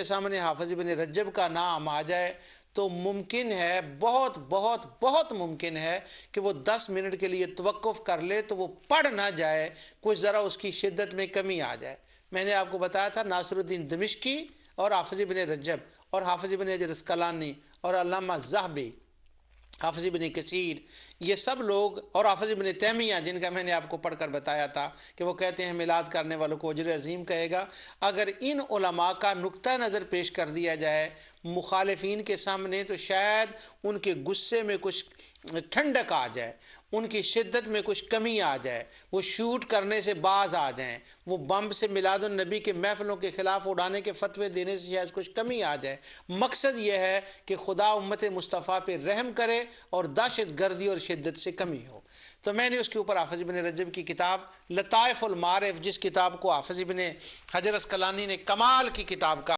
सामने हाफिज इब्न रजब का नाम आ जाए तो मुमकिन है, बहुत बहुत बहुत मुमकिन है कि वो 10 मिनट के लिए तवक्कुफ कर ले तो वो पढ़ ना जाए, कुछ ज़रा उसकी शिद्दत में कमी आ जाए। मैंने आपको बताया था नासिरुद्दीन दमिश्की और हाफिज इब्न रजब और हाफिज इब्न हजर अस्कलानी और अल्लामा ज़हबी, हाफिज इब्न कसीर, ये सब लोग, और हाफिज इब्न तैमिया जिनका मैंने आपको पढ़कर बताया था कि वो कहते हैं मिलाद करने वालों को अजर अजीम कहेगा। अगर इन उलमा का नुक्ता नज़र पेश कर दिया जाए मुखालिफिन के सामने तो शायद उनके गुस्से में कुछ ठंडक आ जाए, उनकी शिद्दत में कुछ कमी आ जाए, वो शूट करने से बाज आ जाएं, वो बम से मिलादुन नबी के महफिलों के ख़िलाफ़ उड़ाने के फतवे देने से शायद कुछ कमी आ जाए। मकसद ये है कि खुदा उम्मत मुस्तफ़ा पे रहम करे और दहशत गर्दी और शिद्दत से कमी हो। तो मैंने उसके ऊपर हाफिज इब्न रजब की किताब लताइफुल मारिफ, जिस किताब को हाफिज इब्न हजर अस्कलानी ने कमाल की किताब का